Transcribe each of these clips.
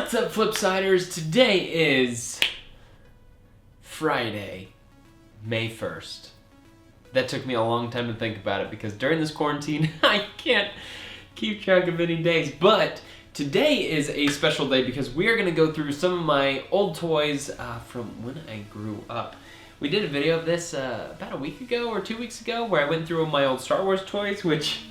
What's up, Flipsiders? Today is Friday, May 1st. That took me a long time to think about it because during this quarantine, I can't keep track of any days. But today is a special day because we are going to go through some of my old toys from when I grew up. We did a video of this about a week ago or 2 weeks ago where I went through my old Star Wars toys, which,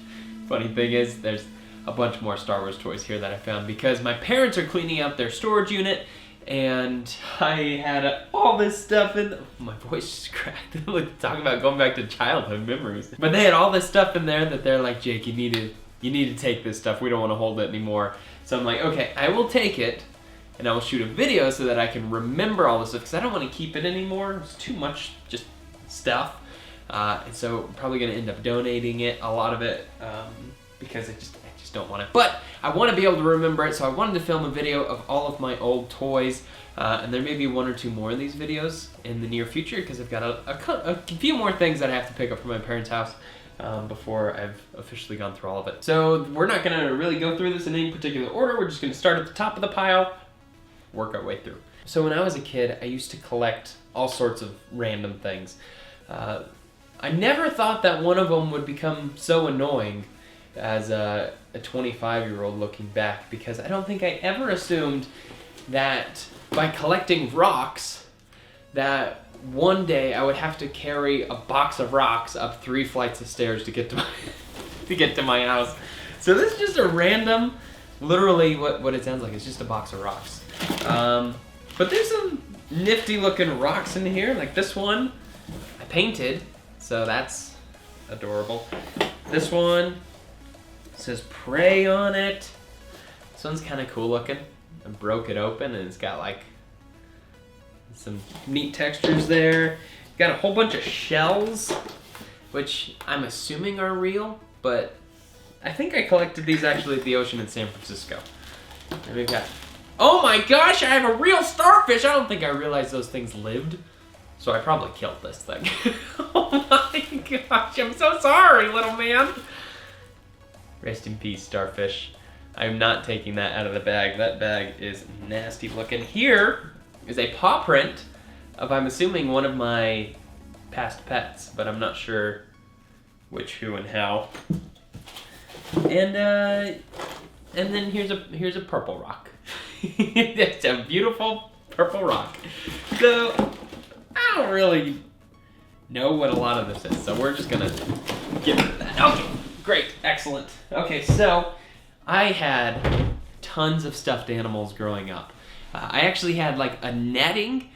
funny thing is, there's a bunch more Star Wars toys here that I found because my parents are cleaning out their storage unit and I had all this stuff in the, my voice just cracked. Like, talking about going back to childhood memories. But they had all this stuff in there that they're like, Jake, you need to take this stuff. We don't want to hold it anymore. So I'm like, okay, I will take it and I will shoot a video so that I can remember all this stuff because I don't want to keep it anymore. It's too much just stuff. And so I'm probably going to end up donating it, a lot of it, because I just don't want it. But I want to be able to remember it, so I wanted to film a video of all of my old toys, and there may be one or two more of these videos in the near future because I've got a few more things that I have to pick up from my parents' house before I've officially gone through all of it. So we're not going to really go through this in any particular order. We're just going to start at the top of the pile, work our way through. So when I was a kid, I used to collect all sorts of random things. I never thought that one of them would become so annoying as a 25-year-old looking back, because I don't think I ever assumed that by collecting rocks that one day I would have to carry a box of rocks up 3 flights of stairs to get to my house. So this is just a random, literally what it sounds like. It's just a box of rocks. But there's some nifty looking rocks in here, like this one I painted, so that's adorable. This one says Prey on it. This one's kind of cool looking. I broke it open and it's got like some neat textures there. Got a whole bunch of shells, which I'm assuming are real, but I think I collected these actually at the ocean in San Francisco. And we've got, oh my gosh, I have a real starfish! I don't think I realized those things lived. So I probably killed this thing. Oh my gosh, I'm so sorry, little man. Rest in peace, starfish. I'm not taking that out of the bag. That bag is nasty looking. Here is a paw print of, I'm assuming, one of my past pets, but I'm not sure which, who, and how. And then here's a purple rock. It's a beautiful purple rock. So I don't really know what a lot of this is, so we're just gonna get rid of that. Okay. Great, excellent. Okay, so I had tons of stuffed animals growing up. I actually had like a netting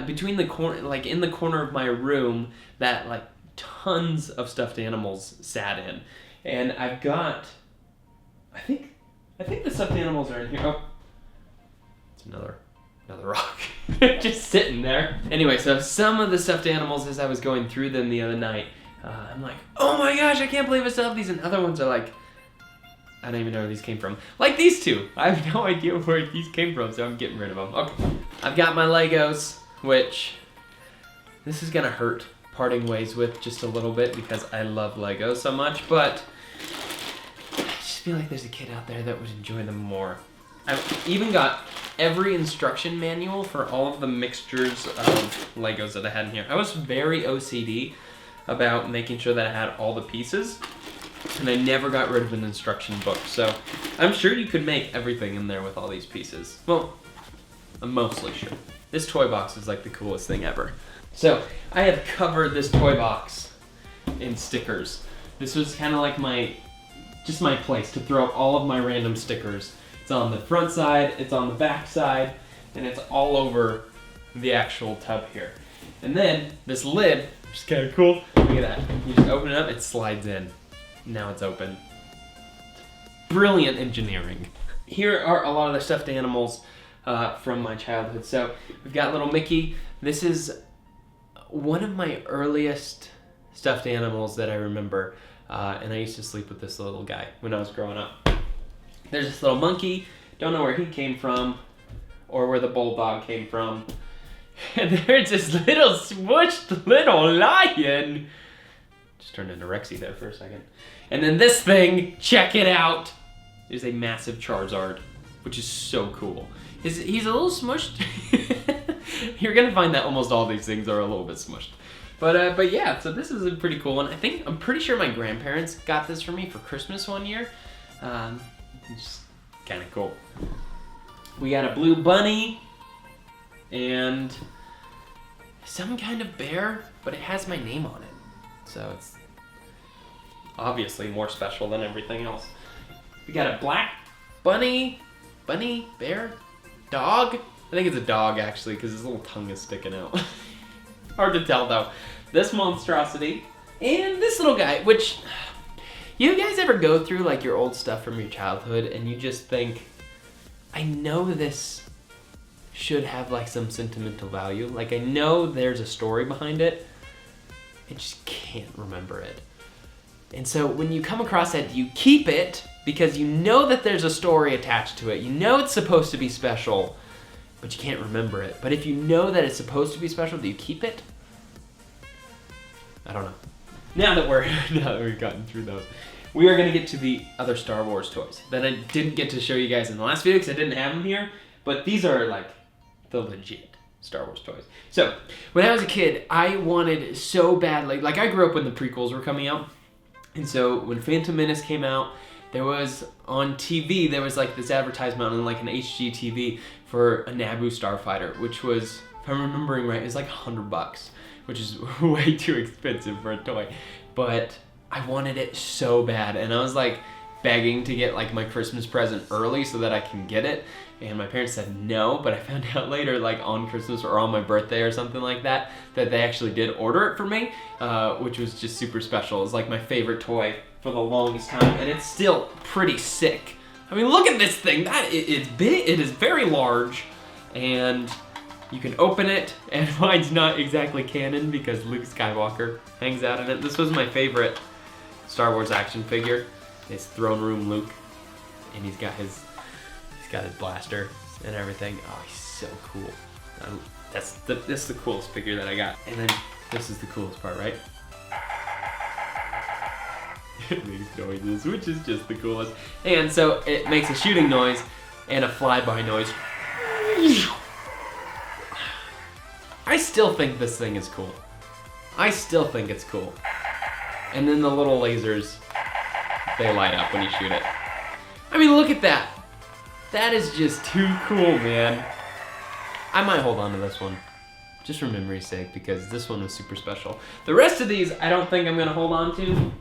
between the corner, like in the corner of my room, that like tons of stuffed animals sat in. And I've got, I think the stuffed animals are in here. Oh, it's another rock just sitting there. Anyway, so some of the stuffed animals, as I was going through them the other night, I'm like, oh my gosh, I can't believe I still have these. And other ones are like, I don't even know where these came from. Like these two. I have no idea where these came from, so I'm getting rid of them. Okay. I've got my Legos, which this is gonna hurt parting ways with just a little bit because I love Legos so much, but I just feel like there's a kid out there that would enjoy them more. I've even got every instruction manual for all of the mixtures of Legos that I had in here. I was very OCD about making sure that I had all the pieces, and I never got rid of an instruction book. So I'm sure you could make everything in there with all these pieces. Well, I'm mostly sure. This toy box is like the coolest thing ever. So I have covered this toy box in stickers. This was kind of like my place to throw all of my random stickers. It's on the front side, it's on the back side, and it's all over the actual tub here. And then this lid, which is kind of cool. Look at that. You just open it up, it slides in. Now it's open. Brilliant engineering. Here are a lot of the stuffed animals from my childhood. So we've got little Mickey. This is one of my earliest stuffed animals that I remember. And I used to sleep with this little guy when I was growing up. There's this little monkey. Don't know where he came from or where the bulldog came from. And there's this little smushed little lion. Just turned into Rexy there for a second. And then this thing, check it out. There's a massive Charizard. which is so cool. He's a little smushed. You're gonna find that almost all these things are a little bit smushed. But yeah, so this is a pretty cool one. I'm pretty sure my grandparents got this for me for Christmas one year. It's kind of cool. We got a blue bunny and some kind of bear, but it has my name on it. So it's obviously more special than everything else. We got a black bunny, bear, dog. I think it's a dog actually because his little tongue is sticking out. Hard to tell though. This monstrosity and this little guy, which you guys ever go through like your old stuff from your childhood and you just think, I know this should have like some sentimental value. Like I know there's a story behind it. I just can't remember it. And so when you come across that, do you keep it because you know that there's a story attached to it? You know it's supposed to be special, but you can't remember it. But if you know that it's supposed to be special, do you keep it? I don't know. Now that we've gotten through those, we are gonna get to the other Star Wars toys that I didn't get to show you guys in the last video because I didn't have them here, but these are like the legit Star Wars toys. So when I was a kid, I wanted so badly, like I grew up when the prequels were coming out, and so when Phantom Menace came out, there was on TV, there was like this advertisement on like an HGTV for a Naboo starfighter, which was, if I'm remembering right, it was like $100, which is way too expensive for a toy. But I wanted it so bad, and I was like begging to get like my Christmas present early so that I can get it. And my parents said no, but I found out later, like on Christmas or on my birthday or something like that, that they actually did order it for me, which was just super special. It was like my favorite toy for the longest time, and it's still pretty sick. I mean, look at this thing. It's big. It is very large, and you can open it, and mine's not exactly canon because Luke Skywalker hangs out in it. This was my favorite Star Wars action figure. It's Throne Room Luke, and he's got his blaster and everything. Oh, he's so cool. That's the coolest figure that I got. And then this is the coolest part, right? It makes noises, which is just the coolest. And so it makes a shooting noise and a flyby noise. I still think this thing is cool. I still think it's cool. And then the little lasers, they light up when you shoot it. I mean, look at that. That is just too cool, man. I might hold on to this one, just for memory's sake, because this one was super special. The rest of these, I don't think I'm gonna hold on to.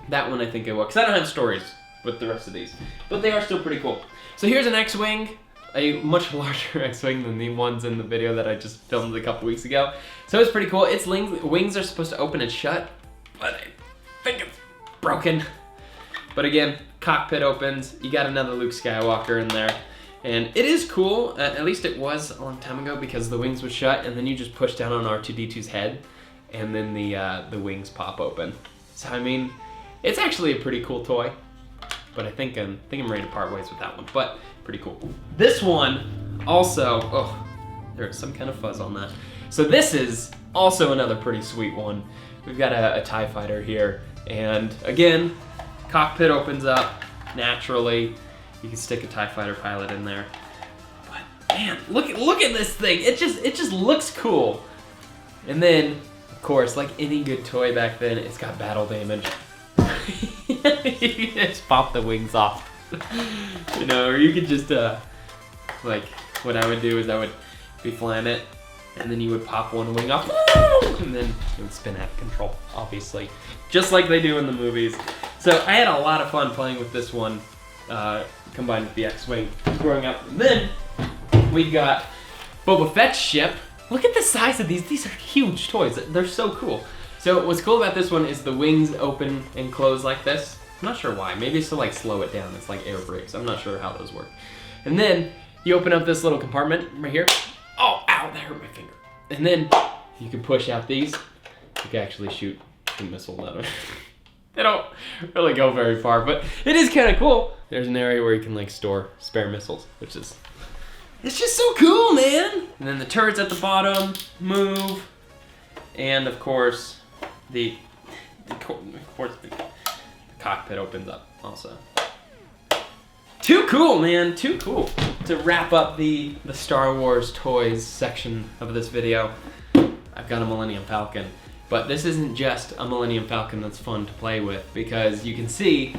That one I think I will, because I don't have stories with the rest of these. But they are still pretty cool. So here's an X-Wing, a much larger X-Wing than the ones in the video that I just filmed a couple weeks ago. So it's pretty cool. Its wings are supposed to open and shut, but I think it's broken. But again, cockpit opens, you got another Luke Skywalker in there. And it is cool, at least it was a long time ago, because the wings would shut and then you just push down on R2-D2's head and then the wings pop open. So I mean, it's actually a pretty cool toy, but I think I'm ready to part ways with that one, but pretty cool. This one also, oh, there's some kind of fuzz on that. So this is also another pretty sweet one. We've got a TIE fighter here, and again, cockpit opens up naturally. You can stick a TIE fighter pilot in there. But man, look at this thing. It just looks cool. And then, of course, like any good toy back then, it's got battle damage. You just pop the wings off. You know, or you could just like what I would do is I would be flying it, and then you would pop one wing off, and then it would spin out of control, obviously, just like they do in the movies. So I had a lot of fun playing with this one, combined with the X-Wing growing up. And then we got Boba Fett's ship. Look at the size of these. These are huge toys. They're so cool. So what's cool about this one is the wings open and close like this. I'm not sure why. Maybe it's to like slow it down. It's like air brakes. I'm not sure how those work. And then you open up this little compartment right here. Oh, ow, that hurt my finger. And then you can push out these. You can actually shoot a missile out of it. They don't really go very far, but it is kind of cool. There's an area where you can like store spare missiles, which is, it's just so cool, man. And then the turrets at the bottom move. And of course, the cockpit opens up also. Too cool, man, too cool. To wrap up the Star Wars toys section of this video, I've got a Millennium Falcon. But this isn't just a Millennium Falcon that's fun to play with, because you can see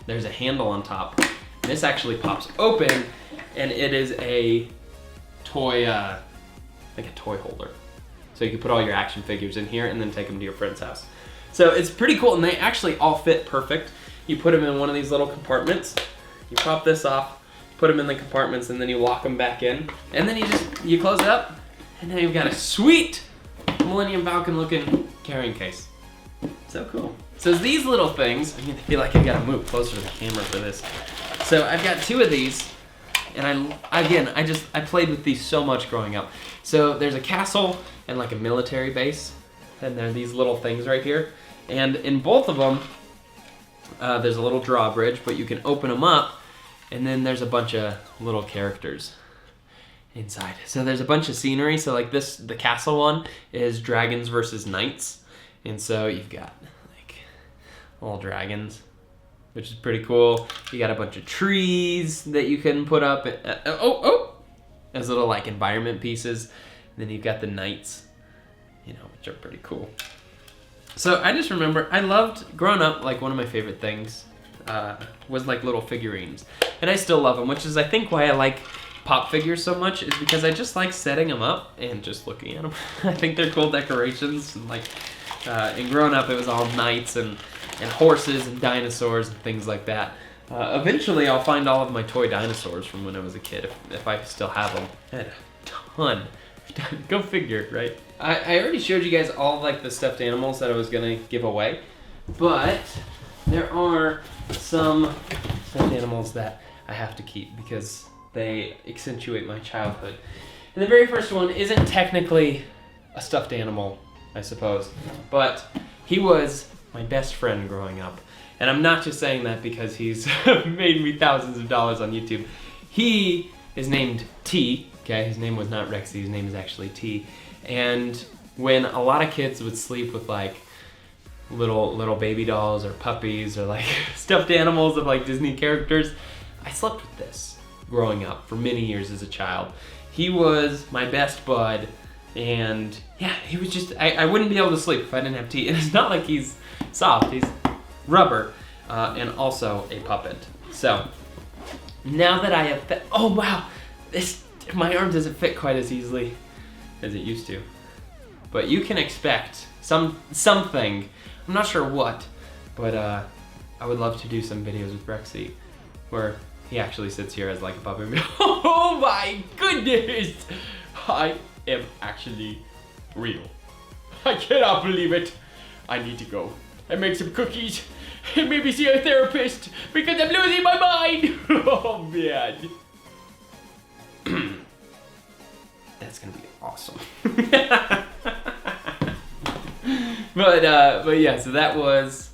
there's a handle on top. This actually pops open, and it is a toy, like a toy holder. So you can put all your action figures in here and then take them to your friend's house. So it's pretty cool, and they actually all fit perfect. You put them in one of these little compartments, you pop this off, put them in the compartments, and then you lock them back in. And then you close it up, and now you've got a sweet Millennium Falcon looking carrying case. So cool. So these little things, I feel like I gotta move closer to the camera for this. So I've got 2 of these, and I played with these so much growing up. So there's a castle and like a military base, and there are these little things right here. And in both of them, there's a little drawbridge, but you can open them up, and then there's a bunch of little characters inside. So there's a bunch of scenery. So like this, the castle one is dragons versus knights. And so you've got like little dragons, which is pretty cool. You got a bunch of trees that you can put up as little like environment pieces. And then you've got the knights, you know, which are pretty cool. So I just remember, I loved, growing up, like one of my favorite things was like little figurines. And I still love them, which is I think why I like pop figures so much, is because I just like setting them up and just looking at them. I think they're cool decorations, and like, and growing up it was all knights and horses and dinosaurs and things like that. Eventually I'll find all of my toy dinosaurs from when I was a kid, if I still have them. I had a ton. Go figure, right? I already showed you guys all like the stuffed animals that I was gonna give away, but there are some stuffed animals that I have to keep because they accentuate my childhood. And the very first one isn't technically a stuffed animal, I suppose, but he was my best friend growing up. And I'm not just saying that because he's made me thousands of dollars on YouTube. He is named T, okay? His name was not Rexy, his name is actually T. And when a lot of kids would sleep with like little baby dolls or puppies or like stuffed animals of like Disney characters, I slept with this growing up for many years as a child. He was my best bud, and yeah, he was just, I wouldn't be able to sleep if I didn't have T. And it's not like he's soft, he's rubber, and also a puppet. So now that I have, oh wow, my arm doesn't fit quite as easily as it used to. But you can expect something, I'm not sure what, but I would love to do some videos with Rexy where he actually sits here as like a puppet. Oh my goodness! I am actually real. I cannot believe it. I need to go and make some cookies and maybe see a therapist because I'm losing my mind. Oh man. That's gonna be awesome. But yeah, so that was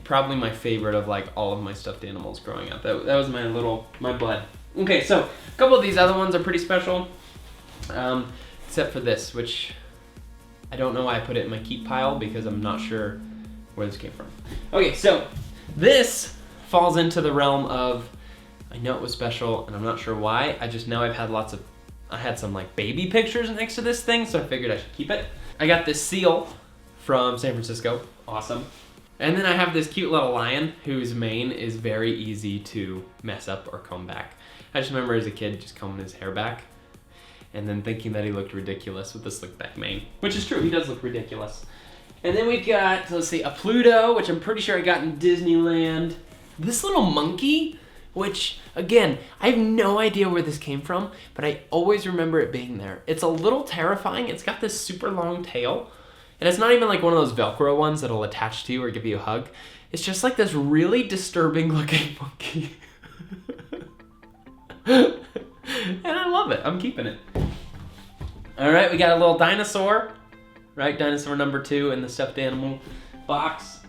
probably my favorite of like all of my stuffed animals growing up. That was my bud. Okay, so a couple of these other ones are pretty special, except for this, which I don't know why I put it in my keep pile because I'm not sure where this came from. Okay, so this falls into the realm of, I know it was special and I'm not sure why. I just know I had some like baby pictures next to this thing, so I figured I should keep it. I got this seal from San Francisco, awesome. And then I have this cute little lion whose mane is very easy to mess up or comb back. I just remember as a kid just combing his hair back and then thinking that he looked ridiculous with the slick back mane, which is true, he does look ridiculous. And then we've got, let's see, a Pluto, which I'm pretty sure I got in Disneyland. This little monkey, which again, I have no idea where this came from, but I always remember it being there. It's a little terrifying. It's got this super long tail, and it's not even like one of those Velcro ones that'll attach to you or give you a hug. It's just like this really disturbing looking monkey. And I love it. I'm keeping it. All right, we got a little dinosaur, right? Dinosaur number 2 in the stuffed animal box.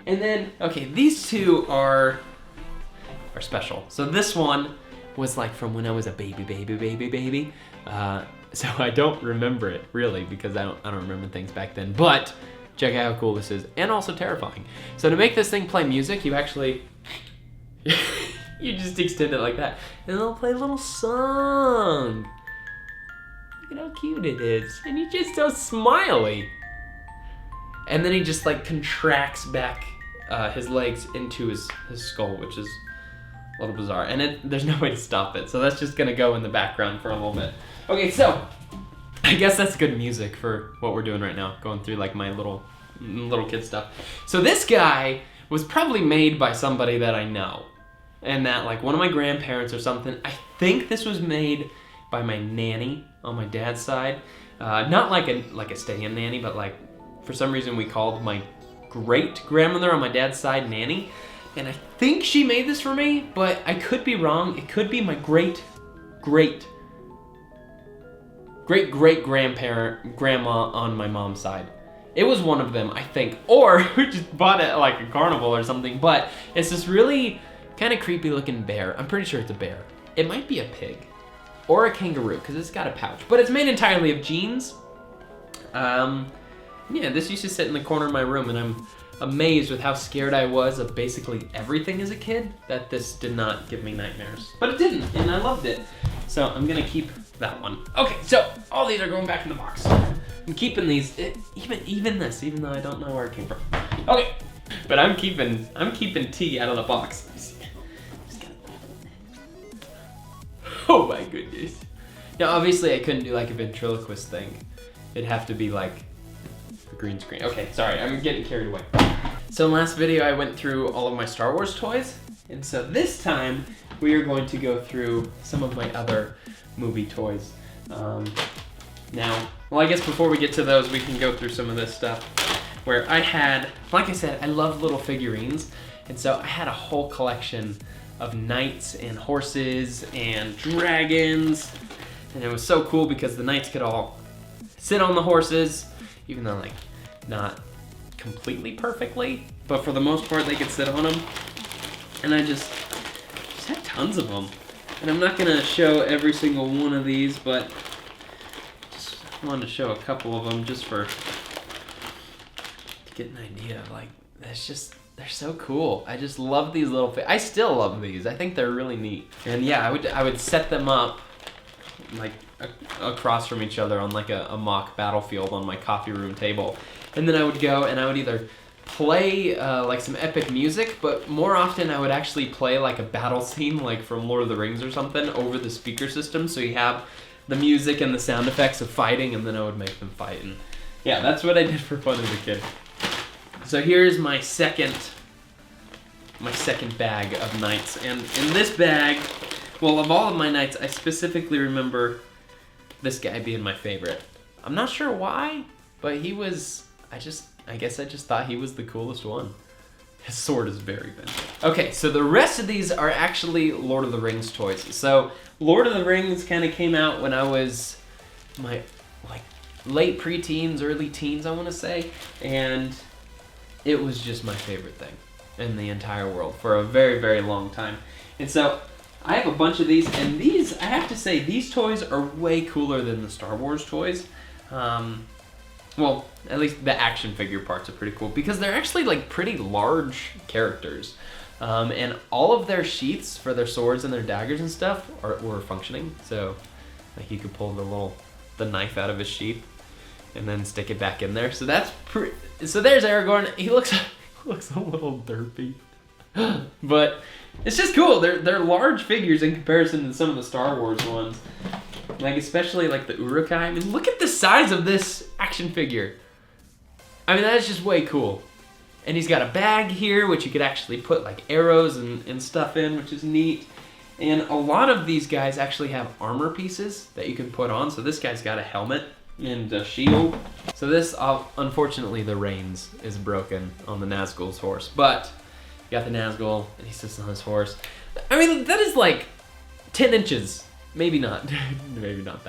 And then, okay, these two are special. So this one was like from when I was a baby. So I don't remember it really because I don't remember things back then. But check out how cool this is, and also terrifying. So to make this thing play music, you actually You just extend it like that. And they'll play a little song. Look at how cute it is. And he's just so smiley. And then he just like contracts back his legs into his skull, which is a little bizarre. And there's no way to stop it. So that's just gonna go in the background for a little bit. Okay, so I guess that's good music for what we're doing right now. Going through like my little kid stuff. So this guy was probably made by somebody that I know. And that like one of my grandparents or something. I think this was made by my nanny on my dad's side. Not like a stay-in nanny, but like for some reason we called my great-grandmother on my dad's side nanny. And I think she made this for me, but I could be wrong. It could be my great-great-grandma on my mom's side. It was one of them, I think. Or we just bought it at like a carnival or something, but it's this really kind of creepy looking bear. I'm pretty sure it's a bear. It might be a pig or a kangaroo because it's got a pouch, but it's made entirely of jeans. Yeah, this used to sit in the corner of my room, and I'm amazed with how scared I was of basically everything as a kid that this did not give me nightmares. But it didn't, and I loved it. So I'm gonna keep that one. Okay, so all these are going back in the box. I'm keeping these, even this, even though I don't know where it came from. Okay, but I'm keeping T out of the box. Oh my goodness. Now obviously I couldn't do like a ventriloquist thing. It'd have to be like a green screen. Okay, sorry, I'm getting carried away. So in the last video I went through all of my Star Wars toys, and so this time we are going to go through some of my other movie toys. Now, well, I guess before we get to those, we can go through some of this stuff where I had, like I said, I love little figurines, and so I had a whole collection of knights and horses and dragons, and it was so cool because the knights could all sit on the horses, even though like not completely perfectly, but for the most part they could sit on them, and I just had tons of them. And I'm not gonna show every single one of these, but just wanted to show a couple of them just to get an idea of like, they're so cool. I just love these little I still love these. I think they're really neat. And yeah, I would set them up like across from each other on like a mock battlefield on my coffee room table. And then I would go and I would either play like some epic music, but more often I would actually play like a battle scene like from Lord of the Rings or something over the speaker system, so you have the music and the sound effects of fighting, and then I would make them fight. And yeah, that's what I did for fun as a kid. So here's my second bag of knights, and in this bag, well, of all of my knights, I specifically remember this guy being my favorite. I'm not sure why, but he was, I guess I just thought he was the coolest one. His sword is very vintage. Okay, so the rest of these are actually Lord of the Rings toys. So Lord of the Rings kind of came out when I was my like late preteens, early teens, I want to say, and it was just my favorite thing in the entire world for a very, very long time. And so I have a bunch of these, and these, I have to say, these toys are way cooler than the Star Wars toys. Well, at least the action figure parts are pretty cool because they're actually like pretty large characters. And all of their sheaths for their swords and their daggers and stuff were functioning. So like you could pull the knife out of his sheath and then stick it back in there. So that's so there's Aragorn. He looks a little derpy. But it's just cool. They're large figures in comparison to some of the Star Wars ones. Like especially like the Uruk-hai. I mean, look at the size of this action figure. I mean, that is just way cool. And he's got a bag here, which you could actually put like arrows and stuff in, which is neat. And a lot of these guys actually have armor pieces that you can put on. So this guy's got a helmet and a shield. So this, unfortunately, the reins is broken on the Nazgul's horse. But you got the Nazgul, and he sits on his horse. I mean, that is like 10 inches. Maybe not. Maybe not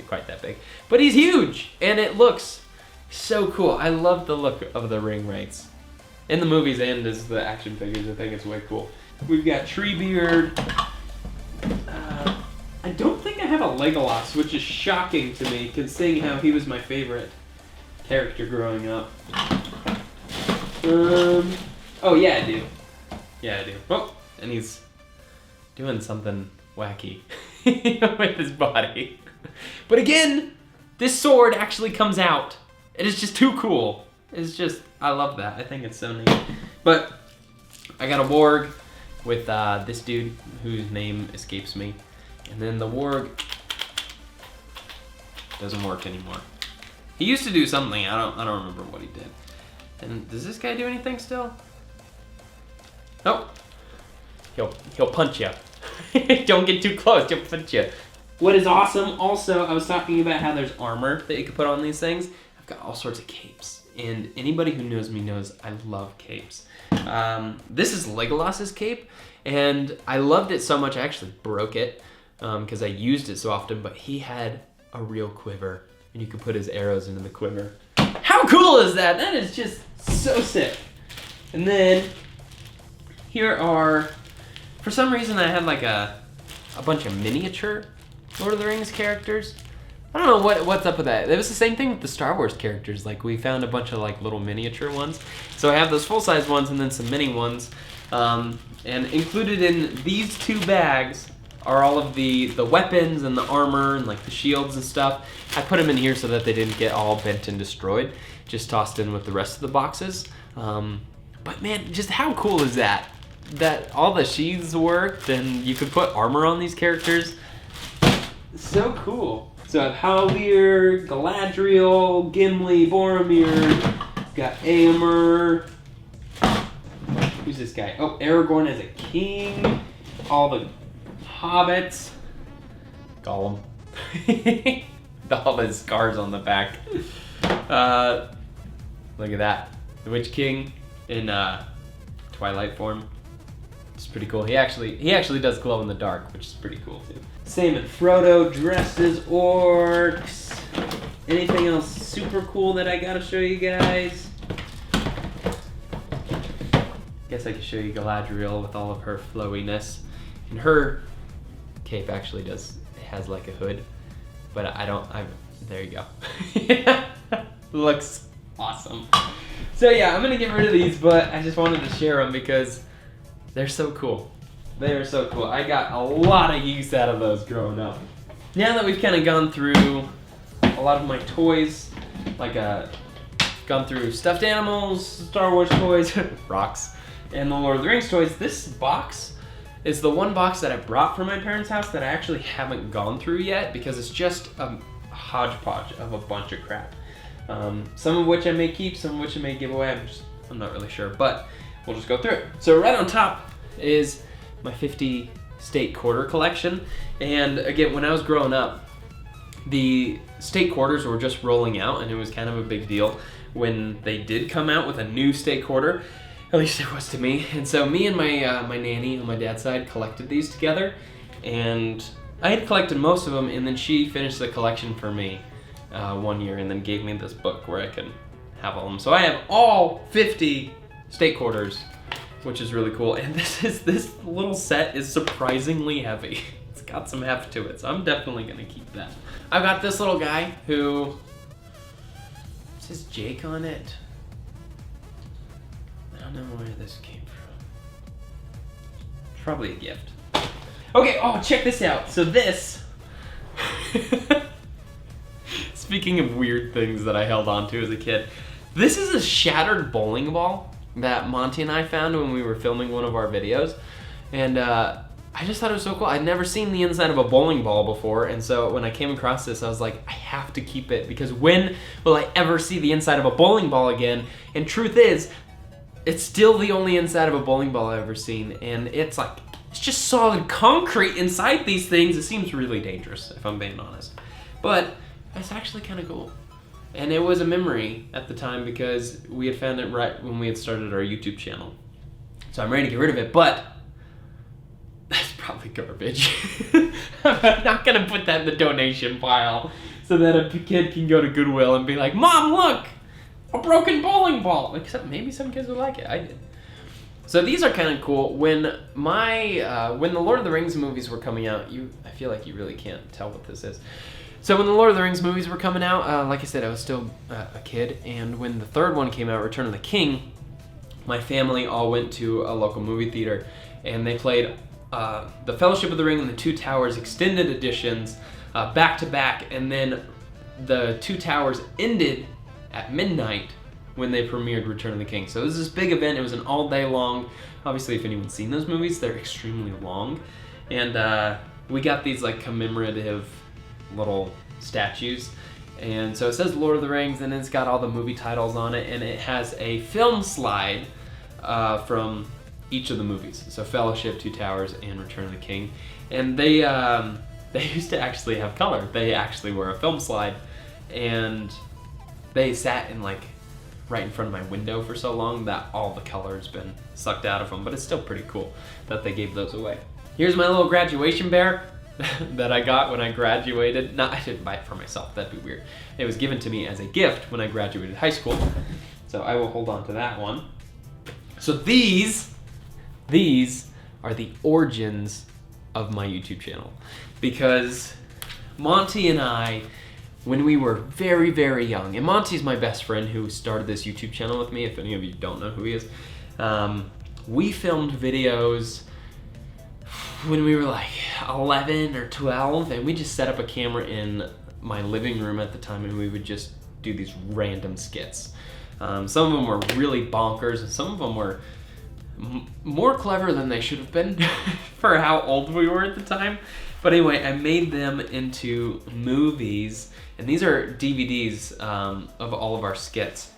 quite that big. But he's huge, and it looks so cool. I love the look of the ring wraiths. In the movies and as the action figures, I think it's way cool. We've got Treebeard. I don't think I have a Legolas, which is shocking to me, considering how he was my favorite character growing up. Oh yeah, I do. Yeah, I do. Oh, and he's doing something wacky with his body. But again, this sword actually comes out. It is just too cool. It's just, I love that. I think it's so neat. But I got a warg with this dude whose name escapes me. And then the warg doesn't work anymore. He used to do something. I don't remember what he did. And does this guy do anything still? Nope. He'll punch you. Don't get too close. He'll punch you. What is awesome, also, I was talking about how there's armor that you can put on these things. I've got all sorts of capes. And anybody who knows me knows I love capes. This is Legolas's cape. And I loved it so much I actually broke it because I used it so often. But he had a real quiver. And you could put his arrows into the quiver. How cool is that? That is just so sick. And then here are, for some reason I had like a bunch of miniature Lord of the Rings characters. I don't know what's up with that. It was the same thing with the Star Wars characters. Like we found a bunch of like little miniature ones. So I have those full-size ones and then some mini ones. And included in these 2 bags are all of the weapons and the armor and like the shields and stuff. I put them in here so that they didn't get all bent and destroyed. Just tossed in with the rest of the boxes. But man, just how cool is that? That all the sheaths worked and you could put armor on these characters. So cool. So I have Haldir, Galadriel, Gimli, Boromir, got Aemir. Who's this guy? Oh, Aragorn as a king. All the hobbits. Gollum. All his scars on the back. Look at that. The Witch King in Twilight form. It's pretty cool. He actually does glow in the dark, which is pretty cool too. Sam and Frodo dressed as orcs. Anything else super cool that I gotta show you guys? Guess I could show you Galadriel with all of her flowiness. And her cape actually has like a hood. But there you go. Looks awesome. So yeah, I'm gonna get rid of these, but I just wanted to share them because they're so cool. They are so cool. I got a lot of use out of those growing up. Now that we've kind of gone through a lot of my toys, like gone through stuffed animals, Star Wars toys, rocks, and the Lord of the Rings toys, this box is the one box that I brought from my parents' house that I actually haven't gone through yet because it's just a hodgepodge of a bunch of crap. Some of which I may keep, some of which I may give away. I'm not really sure, but we'll just go through it. So right on top is my 50 state quarter collection. And again, when I was growing up, the state quarters were just rolling out and it was kind of a big deal when they did come out with a new state quarter. At least it was to me. And so me and my nanny on my dad's side collected these together. And I had collected most of them, and then she finished the collection for me one year and then gave me this book where I could have all of them. So I have all 50 state quarters, which is really cool. And this little set is surprisingly heavy. It's got some heft to it, so I'm definitely gonna keep that. I've got this little guy who says Jake on it. I don't know where this came from. It's probably a gift. Okay, oh, check this out. So this, speaking of weird things that I held on to as a kid, this is a shattered bowling ball that Monty and I found when we were filming one of our videos. And I just thought it was so cool. I'd never seen the inside of a bowling ball before, and so when I came across this, I was like, I have to keep it, because when will I ever see the inside of a bowling ball again? And truth is, it's still the only inside of a bowling ball I've ever seen, and it's like, it's just solid concrete inside these things. It seems really dangerous, if I'm being honest. But it's actually kind of cool. And it was a memory at the time because we had found it right when we had started our YouTube channel. So I'm ready to get rid of it, but that's probably garbage. I'm not gonna put that in the donation pile so that a kid can go to Goodwill and be like, Mom, look, a broken bowling ball. Except maybe some kids would like it. I did. So these are kind of cool. When the Lord of the Rings movies were coming out, I feel like you really can't tell what this is. So when the Lord of the Rings movies were coming out, like I said, I was still a kid, and when the third one came out, Return of the King, my family all went to a local movie theater, and they played the Fellowship of the Ring and the Two Towers extended editions back to back, and then the Two Towers ended at midnight when they premiered Return of the King. So it was this big event. It was an all day long. Obviously, if anyone's seen those movies, they're extremely long. And we got these like commemorative little statues. And so it says Lord of the Rings, and it's got all the movie titles on it, and it has a film slide from each of the movies. So Fellowship, Two Towers, and Return of the King. And they used to actually have color. They actually were a film slide, and they sat in like right in front of my window for so long that all the color's been sucked out of them, but it's still pretty cool that they gave those away. Here's my little graduation bear that I got when I graduated. No, I didn't buy it for myself, that'd be weird. It was given to me as a gift when I graduated high school, so I will hold on to that one. So these are the origins of my YouTube channel, because Monty and I, when we were very, very young, and Monty's my best friend who started this YouTube channel with me, if any of you don't know who he is, we filmed videos when we were like 11 or 12, and we just set up a camera in my living room at the time, and we would just do these random skits. Some of them were really bonkers, and some of them were more clever than they should have been for how old we were at the time. But anyway, I made them into movies, and these are DVDs of all of our skits.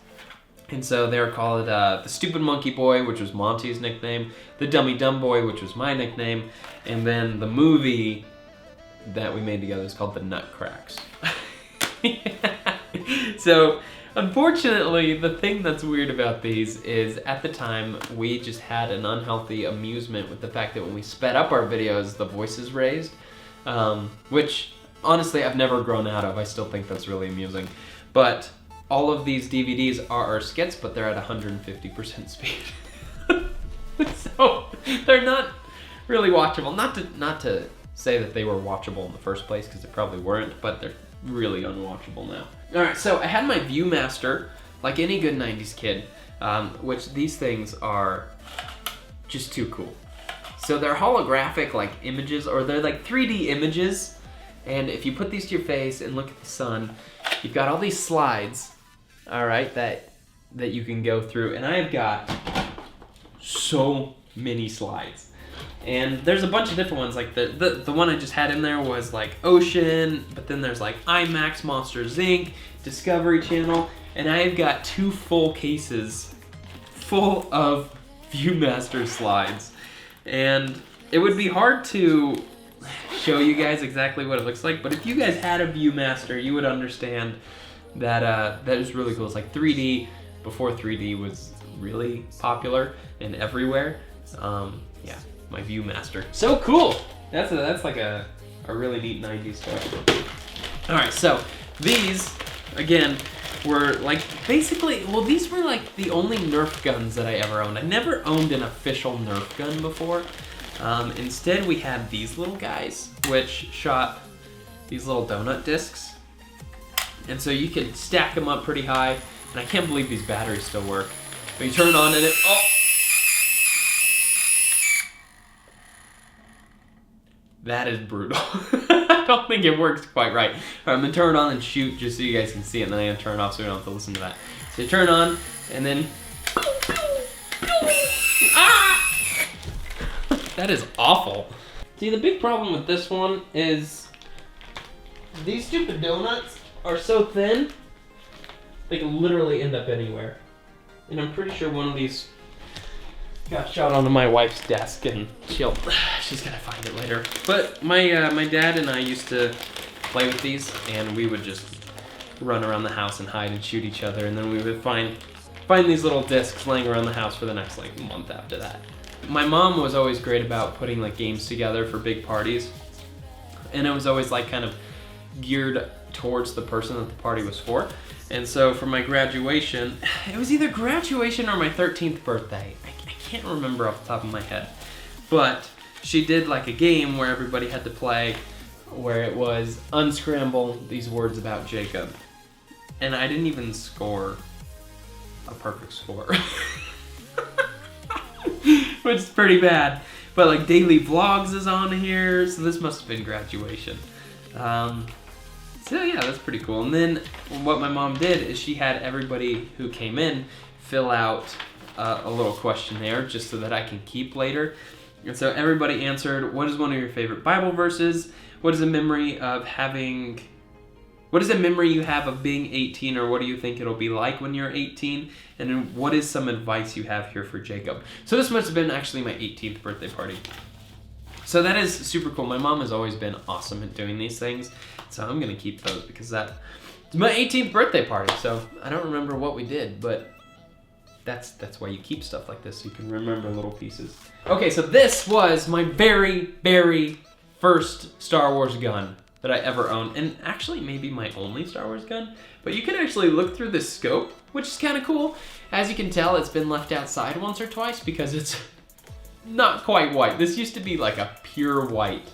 And so they're called The Stupid Monkey Boy, which was Monty's nickname, The Dummy Dumb Boy, which was my nickname, and then the movie that we made together is called The Nutcracks. So, unfortunately, the thing that's weird about these is at the time we just had an unhealthy amusement with the fact that when we sped up our videos, the voices raised, which honestly I've never grown out of. I still think that's really amusing. But all of these DVDs are our skits, but they're at 150% speed. So they're not really watchable. Not to say that they were watchable in the first place, because they probably weren't, but they're really unwatchable now. Alright, so I had my Viewmaster, like any good 90s kid, which these things are just too cool. So they're holographic like images, or they're like 3D images, and if you put these to your face and look at the sun, you've got all these slides, alright, that you can go through, and I've got so many slides. And there's a bunch of different ones, like the one I just had in there was like Ocean, but then there's like IMAX, Monsters Inc., Discovery Channel, and I've got 2 full cases full of Viewmaster slides. And it would be hard to show you guys exactly what it looks like, but if you guys had a Viewmaster, you would understand that that is really cool. It's like 3D before 3D was really popular and everywhere. Yeah, my Viewmaster. So cool! That's like a really neat 90s toy. Alright, so these, again, were like basically, well, these were like the only Nerf guns that I ever owned. I never owned an official Nerf gun before. Instead, we had these little guys, which shot these little donut discs. And so you could stack them up pretty high. And I can't believe these batteries still work. But you turn it on and it, oh! That is brutal. I don't think it works quite right. All right, I'm gonna turn it on and shoot just so you guys can see it, and then I'm gonna turn it off so we don't have to listen to that. So you turn it on, and then... Ah! That is awful. See, the big problem with this one is these stupid donuts are so thin, they can literally end up anywhere. And I'm pretty sure one of these got shot onto my wife's desk, and she's gonna find it later. But my my dad and I used to play with these, and we would just run around the house and hide and shoot each other, and then we would find these little discs laying around the house for the next like month after that. My mom was always great about putting like games together for big parties, and it was always like kind of geared towards the person that the party was for. And so for my graduation, it was either graduation or my 13th birthday. I can't remember off the top of my head. But she did like a game where everybody had to play, where it was unscramble these words about Jacob. And I didn't even score a perfect score. Which is pretty bad. But like daily vlogs is on here, so this must have been graduation. So yeah, that's pretty cool. And then what my mom did is she had everybody who came in fill out a little questionnaire just so that I can keep later. And so everybody answered, what is one of your favorite Bible verses? What is a memory you have of being 18, or what do you think it'll be like when you're 18? And then what is some advice you have here for Jacob? So this must have been actually my 18th birthday party. So that is super cool. My mom has always been awesome at doing these things. So I'm gonna keep those because it's my 18th birthday party. So I don't remember what we did, but that's why you keep stuff like this, so you can remember little pieces. Okay, so this was my very, very first Star Wars gun that I ever owned, and actually maybe my only Star Wars gun, but you can actually look through the scope, which is kind of cool. As you can tell, it's been left outside once or twice because it's not quite white. This used to be like a pure white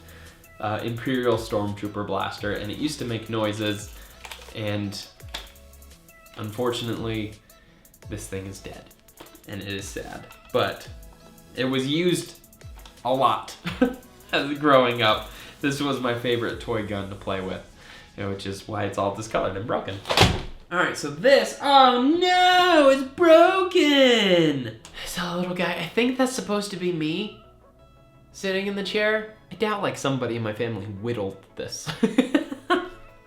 Imperial Stormtrooper blaster, and it used to make noises, and unfortunately, this thing is dead, and it is sad, but it was used a lot as growing up. This was my favorite toy gun to play with, which is why it's all discolored and broken. All right, so this, oh no, it's broken. So little guy, I think that's supposed to be me sitting in the chair. I doubt like somebody in my family whittled this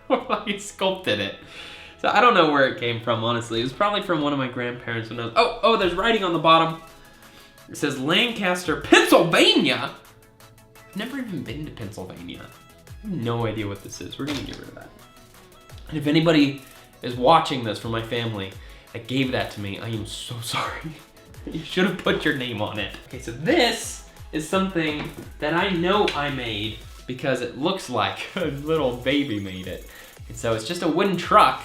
or like sculpted it. So I don't know where it came from, honestly. It was probably from one of my grandparents when I was, oh, there's writing on the bottom. It says Lancaster, Pennsylvania. I've never even been to Pennsylvania. I have no idea what this is. We're gonna get rid of that. And if anybody is watching this from my family that gave that to me, I am so sorry. You should have put your name on it. Okay, so this is something that I know I made because it looks like a little baby made it. And so it's just a wooden truck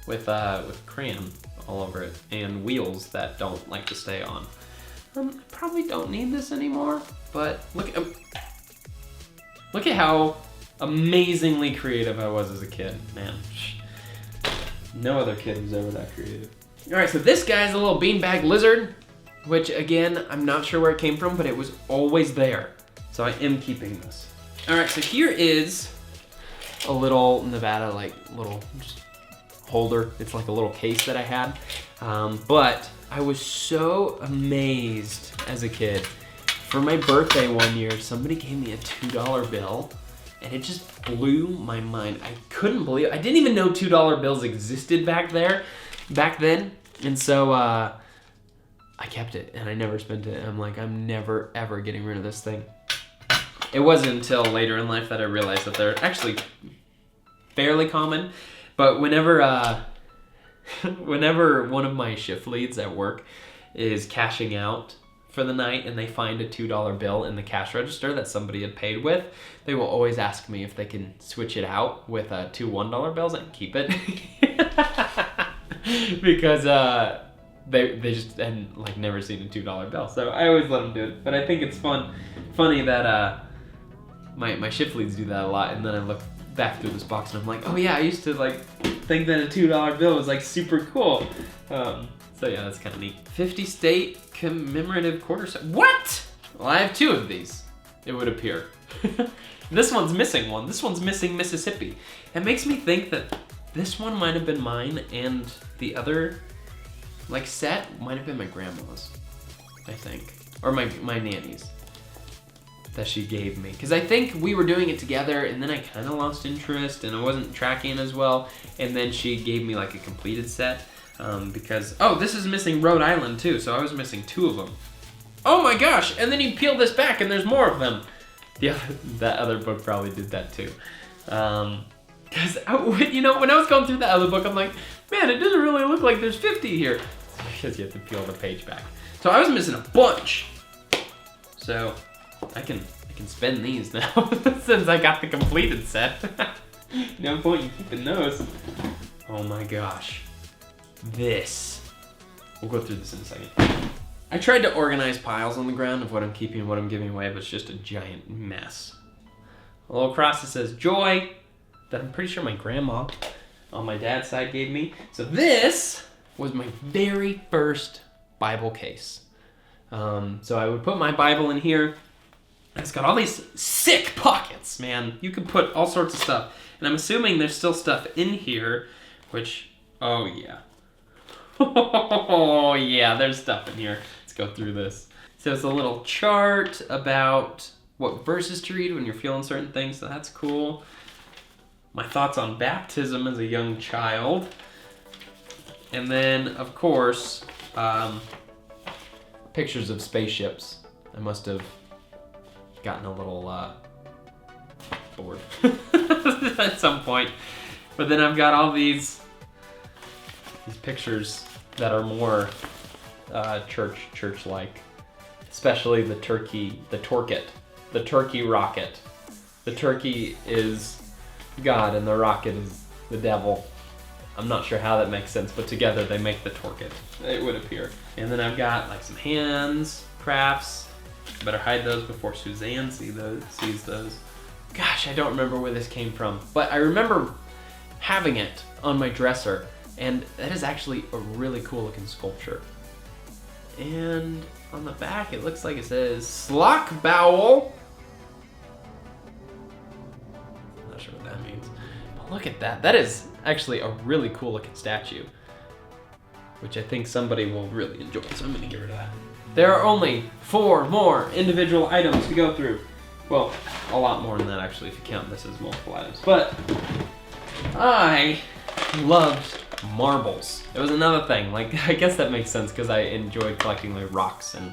with crayon all over it and wheels that don't like to stay on. I probably don't need this anymore, but look at how amazingly creative I was as a kid, man. No other kid was ever that creative. All right, so this guy's a little Beanbag Lizard, which again, I'm not sure where it came from, but it was always there. So I am keeping this. All right, so here is a little Nevada, like little just holder. It's like a little case that I had. But I was so amazed as a kid. For my birthday one year, somebody gave me a $2 bill, and it just blew my mind. I couldn't believe it. I didn't even know $2 bills existed back then. And so I kept it, and I never spent it. And I'm like, I'm never, ever getting rid of this thing. It wasn't until later in life that I realized that they're actually fairly common. But whenever one of my shift leads at work is cashing out for the night and they find a $2 bill in the cash register that somebody had paid with, they will always ask me if they can switch it out with two $1 bills and keep it. Because they just had like never seen a $2 bill. So I always let them do it. But I think it's funny that my shift leads do that a lot, and then I look back through this box and I'm like, oh yeah, I used to like think that a $2 bill was like super cool. So yeah, that's kind of neat. 50 state commemorative quarter set. What? Well, I have 2 of these, it would appear. This one's missing one. This one's missing Mississippi. It makes me think that this one might have been mine, and the other like set might have been my grandma's, I think, or my nanny's that she gave me. Because I think we were doing it together, and then I kind of lost interest, and I wasn't tracking as well, and then she gave me like a completed set, because, oh, this is missing Rhode Island too, so I was missing 2 of them. Oh my gosh, and then you peel this back and there's more of them. Yeah, that other book probably did that too. Because, you know, when I was going through that other book, I'm like, man, it doesn't really look like there's 50 here. Because you have to peel the page back. So I was missing a bunch. So I can spend these now since I got the completed set. No point in keeping those. Oh my gosh. This. We'll go through this in a second. I tried to organize piles on the ground of what I'm keeping and what I'm giving away, but it's just a giant mess. A little cross that says joy, that I'm pretty sure my grandma on my dad's side gave me. So this was my very first Bible case. So I would put my Bible in here, And it's got all these sick pockets, man. You can put all sorts of stuff. And I'm assuming there's still stuff in here, which, oh yeah. Oh yeah, there's stuff in here. Let's go through this. So it's a little chart about what verses to read when you're feeling certain things, so that's cool. My thoughts on baptism as a young child. And then, of course, pictures of spaceships. I must have gotten a little bored at some point. But then I've got all these pictures that are more church-like. Especially the turkey rocket. The turkey is God and the rocket is the devil. I'm not sure how that makes sense, but together they make the torquet, it would appear. And then I've got like some hands, crafts. Better hide those before Suzanne sees those. Gosh, I don't remember where this came from, but I remember having it on my dresser, and that is actually a really cool looking sculpture. And on the back, it looks like it says Slock Bowel. I'm not sure what that means, but look at that. That is actually a really cool looking statue, which I think somebody will really enjoy, so I'm gonna get rid of that. There are only 4 more individual items to go through. Well, a lot more than that actually if you count this as multiple items. But I loved marbles. It was another thing. Like, I guess that makes sense because I enjoyed collecting like rocks and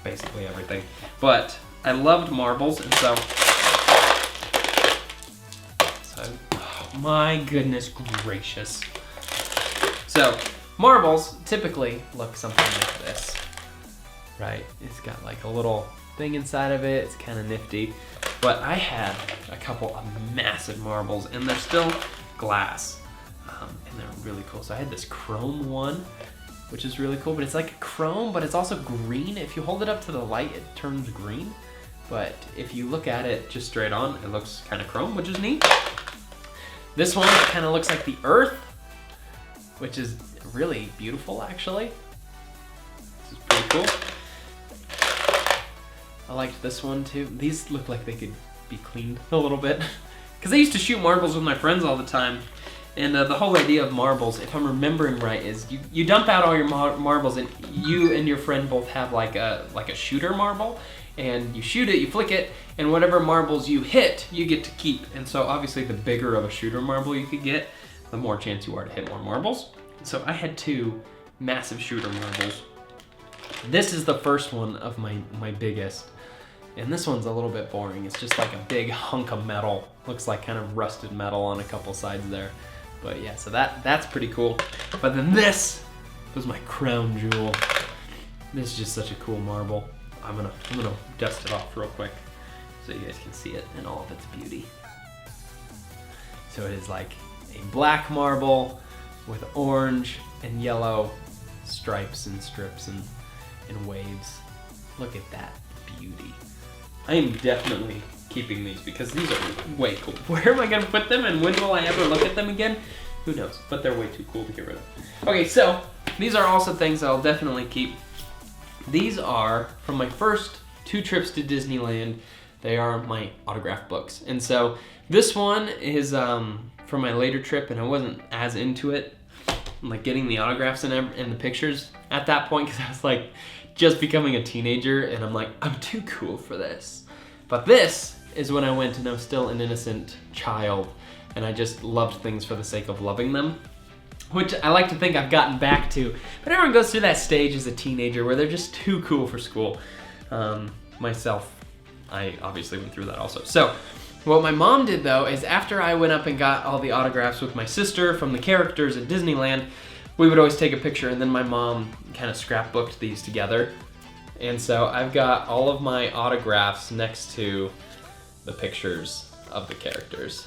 basically everything. But I loved marbles, and so oh my goodness gracious. So marbles typically look something like this, right? It's got like a little thing inside of it. It's kind of nifty. But I had a couple of massive marbles, and they're still glass. And they're really cool. So I had this chrome one, which is really cool, but it's like a chrome, but it's also green. If you hold it up to the light, it turns green. But if you look at it just straight on, it looks kind of chrome, which is neat. This one kind of looks like the earth, which is really beautiful, actually. This is pretty cool. I liked this one too. These look like they could be cleaned a little bit, because I used to shoot marbles with my friends all the time. And the whole idea of marbles, if I'm remembering right, is you dump out all your marbles, and you and your friend both have like a shooter marble, and you shoot it, you flick it, and whatever marbles you hit, you get to keep. And so obviously the bigger of a shooter marble you could get, the more chance you are to hit more marbles. So I had 2 massive shooter marbles. This is the first one of my biggest. And this one's a little bit boring. It's just like a big hunk of metal. Looks like kind of rusted metal on a couple sides there. But yeah, so that's pretty cool. But then this was my crown jewel. This is just such a cool marble. I'm gonna dust it off real quick so you guys can see it in all of its beauty. So it is like a black marble with orange and yellow stripes and strips and waves. Look at that beauty. I am definitely keeping these because these are way cool. Where am I gonna put them, and when will I ever look at them again? Who knows, but they're way too cool to get rid of. Okay, so these are also things I'll definitely keep. These are from my first 2 trips to Disneyland. They are my autograph books. And so this one is from my later trip, and I wasn't as into it, like getting the autographs and the pictures at that point, because I was like just becoming a teenager, and I'm like, I'm too cool for this. But this is when I went and I was still an innocent child, and I just loved things for the sake of loving them, which I like to think I've gotten back to. But everyone goes through that stage as a teenager where they're just too cool for school. Myself, I obviously went through that also. So what my mom did though is after I went up and got all the autographs with my sister from the characters at Disneyland, we would always take a picture, and then my mom kind of scrapbooked these together. And so I've got all of my autographs next to the pictures of the characters,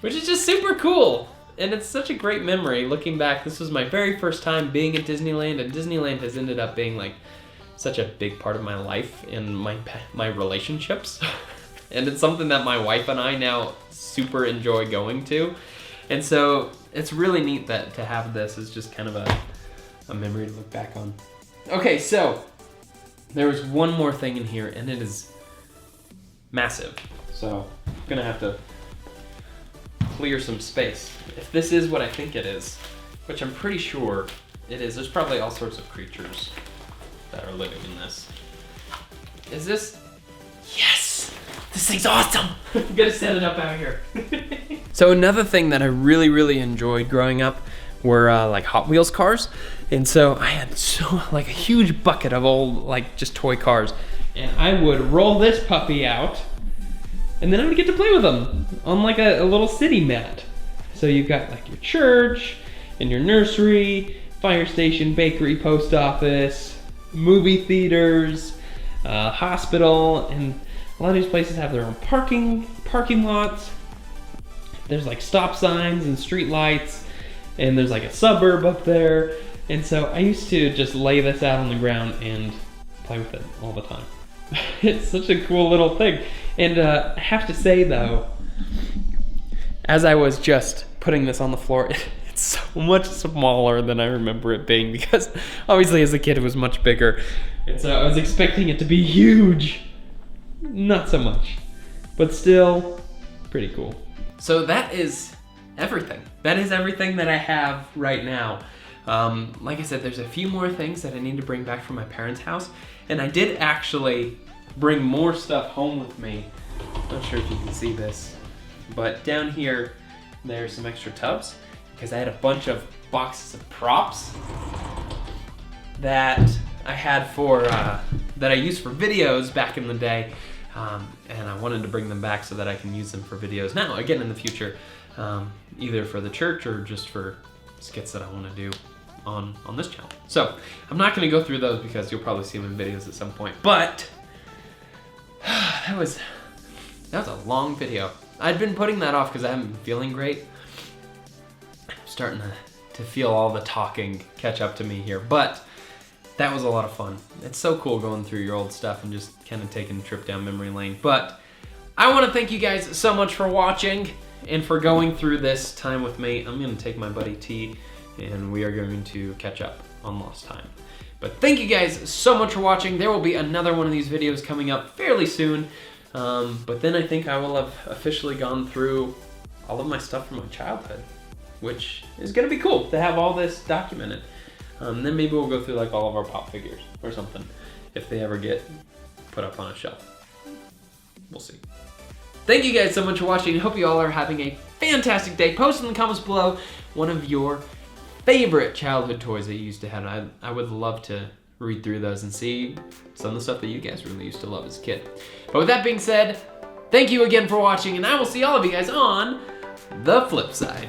which is just super cool. And it's such a great memory looking back. This was my very first time being at Disneyland, and Disneyland has ended up being like such a big part of my life and my relationships. And it's something that my wife and I now super enjoy going to. And so it's really neat that to have this is just kind of a memory to look back on. Okay, so there was one more thing in here, and it is massive. So I'm gonna have to clear some space. If this is what I think it is, which I'm pretty sure it is, there's probably all sorts of creatures that are living in this. Is this? Yes! This thing's awesome! I'm gonna set it up out here. So another thing that I really enjoyed growing up were like Hot Wheels cars. And so I had a huge bucket of old like just toy cars. And I would roll this puppy out and then I would get to play with them on like a little city mat. So you've got like your church and your nursery, fire station, bakery, post office, movie theaters, hospital, and a lot of these places have their own parking lots. There's like stop signs and street lights, and there's like a suburb up there. And so I used to just lay this out on the ground and play with it all the time. It's such a cool little thing. And I have to say though, as I was just putting this on the floor, it's so much smaller than I remember it being, because obviously as a kid it was much bigger. And so I was expecting it to be huge. Not so much, but still pretty cool. So that is everything. That is everything that I have right now. Like I said, there's a few more things that I need to bring back from my parents' house. And I did actually bring more stuff home with me. Not sure if you can see this, but down here, there's some extra tubs because I had a bunch of boxes of props that I had for, that I used for videos back in the day. And I wanted to bring them back so that I can use them for videos now, again in the future, either for the church or just for skits that I want to do on this channel. So I'm not going to go through those because you'll probably see them in videos at some point. But that was a long video. I'd been putting that off because I haven't been feeling great. I'm starting to feel all the talking catch up to me here, but that was a lot of fun. It's so cool going through your old stuff and just kind of taking a trip down memory lane. But I want to thank you guys so much for watching and for going through this time with me. I'm going to take my buddy T and we are going to catch up on lost time. But thank you guys so much for watching. There will be another one of these videos coming up fairly soon. But then I think I will have officially gone through all of my stuff from my childhood, which is going to be cool to have all this documented. Then maybe we'll go through like all of our pop figures or something if they ever get put up on a shelf. We'll see. Thank you guys so much for watching. I hope you all are having a fantastic day. Post in the comments below one of your favorite childhood toys that you used to have. I would love to read through those and see some of the stuff that you guys really used to love as a kid. But with that being said, thank you again for watching, and I will see all of you guys on the flip side.